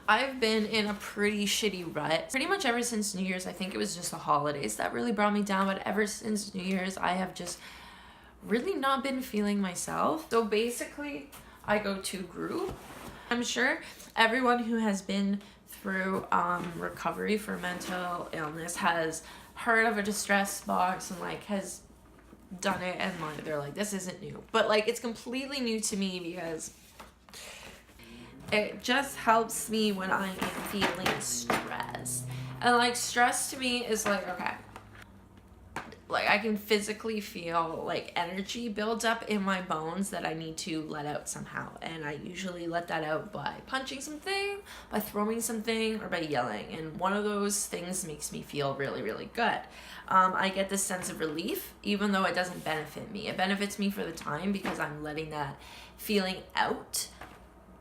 I've been in a pretty shitty rut pretty much ever since New Year's. I think it was just the holidays that really brought me down, but ever since New Year's I have just really not been feeling myself. So basically I go to group. I'm sure everyone who has been through recovery for mental illness has heard of a distress box and like has done it, and like they're like, this isn't new, but like it's completely new to me because it just helps me when I am feeling stressed. And like stress to me is like, okay, like I can physically feel like energy builds up in my bones that I need to let out somehow, and I usually let that out by punching something, by throwing something, or by yelling, and one of those things makes me feel really, really good. I get this sense of relief even though it doesn't benefit me. It benefits me for the time because I'm letting that feeling out,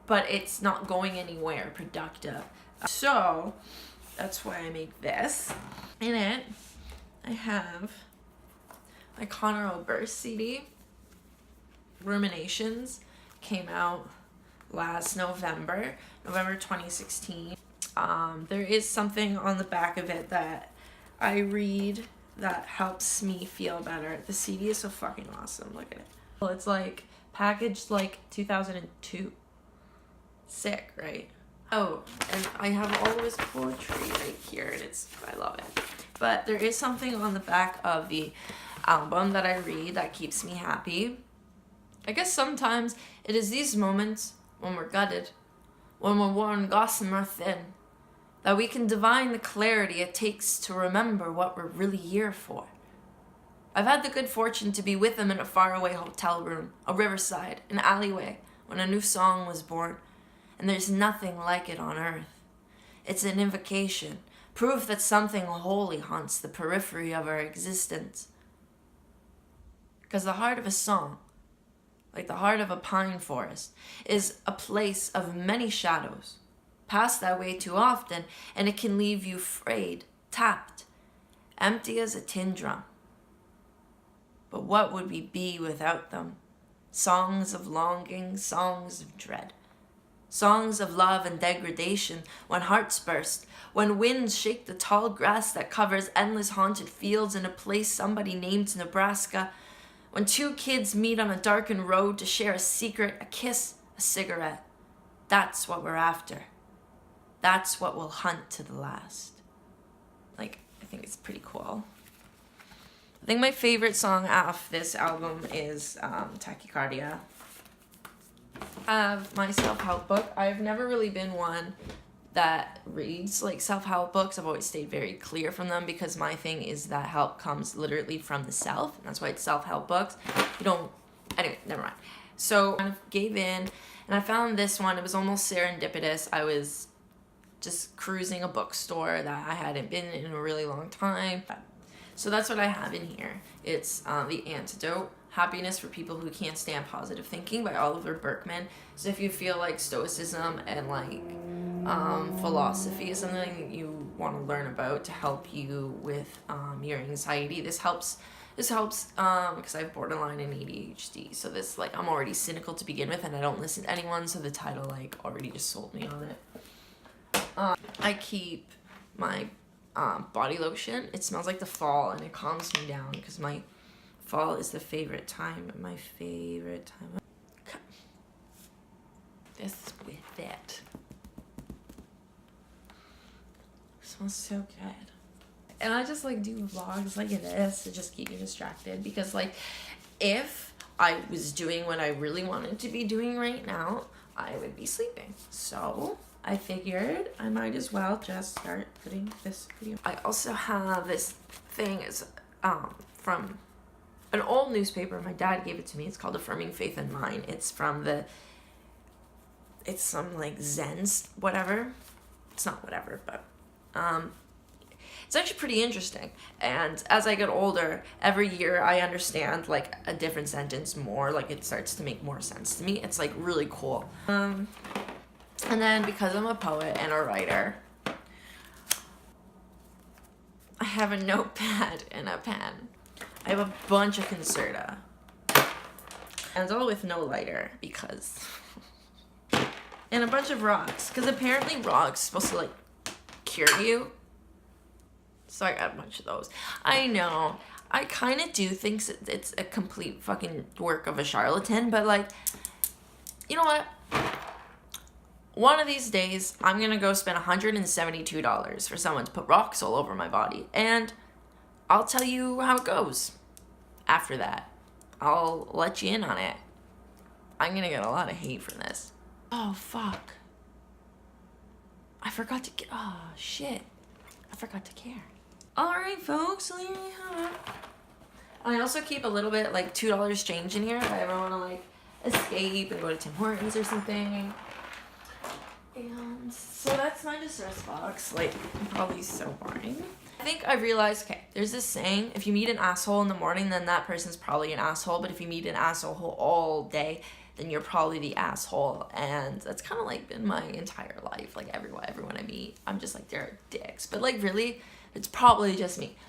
but it's not going anywhere productive. So that's why I make this. In it I have my Conor Oberst CD. Ruminations came out last November 2016. There is something on the back of it that I read that helps me feel better. The CD is so fucking awesome. Look at it. Well, it's like packaged like 2002. Sick, right? Oh, and I have all this poetry right here, and I love it. But there is something on the back of the album that I read that keeps me happy. I guess sometimes it is these moments when we're gutted, when we're worn gossamer thin, that we can divine the clarity it takes to remember what we're really here for. I've had the good fortune to be with them in a faraway hotel room, a riverside, an alleyway, when a new song was born, and there's nothing like it on earth. It's an invocation, proof that something holy haunts the periphery of our existence. Because the heart of a song, like the heart of a pine forest, is a place of many shadows. Pass that way too often, and it can leave you frayed, tapped, empty as a tin drum. But what would we be without them? Songs of longing, songs of dread. Songs of love and degradation, when hearts burst, when winds shake the tall grass that covers endless haunted fields in a place somebody named Nebraska, when two kids meet on a darkened road to share a secret, a kiss, a cigarette. That's what we're after. That's what we'll hunt to the last. Like, I think it's pretty cool. I think my favorite song off this album is Tachycardia. I have my self-help book. I've never really been one that reads like self-help books. I've always stayed very clear from them because my thing is that help comes literally from the self, and that's why it's self-help books. You don't, anyway, never mind. So I kind of gave in, and I found this one. It was almost serendipitous. I was just cruising a bookstore that I hadn't been in a really long time. So that's what I have in here. It's The Antidote, Happiness for People Who Can't Stand Positive Thinking by Oliver Burkeman. So if you feel like stoicism and like philosophy is something you want to learn about to help you with your anxiety, this helps because I have borderline and ADHD. So this, like, I'm already cynical to begin with and I don't listen to anyone, so the title like already just sold me on it. I keep my body lotion. It smells like the fall and it calms me down because my fall is the favorite time. My favorite time. This with it. It smells so good. And I just like do vlogs like this to just keep me distracted because like if I was doing what I really wanted to be doing right now, I would be sleeping. So I figured I might as well just start putting this video. I also have this thing. It's from an old newspaper. My dad gave it to me. It's called Affirming Faith in Mind. It's from it's some like Zen whatever. It's not whatever, but it's actually pretty interesting. And as I get older, every year I understand like a different sentence more. Like it starts to make more sense to me. It's like really cool. And then because I'm a poet and a writer, I have a notepad and a pen. I have a bunch of Concerta. And it's all with no lighter because and a bunch of rocks, because apparently rocks supposed to like cure you. So I got a bunch of those. I know, I kind of do think it's a complete fucking work of a charlatan, but like, you know what? One of these days, I'm gonna go spend $172 for someone to put rocks all over my body, and I'll tell you how it goes. After that, I'll let you in on it. I'm gonna get a lot of hate for this. Oh, fuck. I forgot to get, oh, shit. I forgot to care. Alright, folks, there you have it. I also keep a little bit, like, $2 change in here if I ever want to, like, escape and go to Tim Hortons or something. And so that's my distress box. Like, probably so boring. I think I realized, okay, there's this saying, if you meet an asshole in the morning, then that person's probably an asshole. But if you meet an asshole all day, then you're probably the asshole. And that's kind of like been my entire life. Like everyone I meet, I'm just like, they're dicks. But like really, it's probably just me.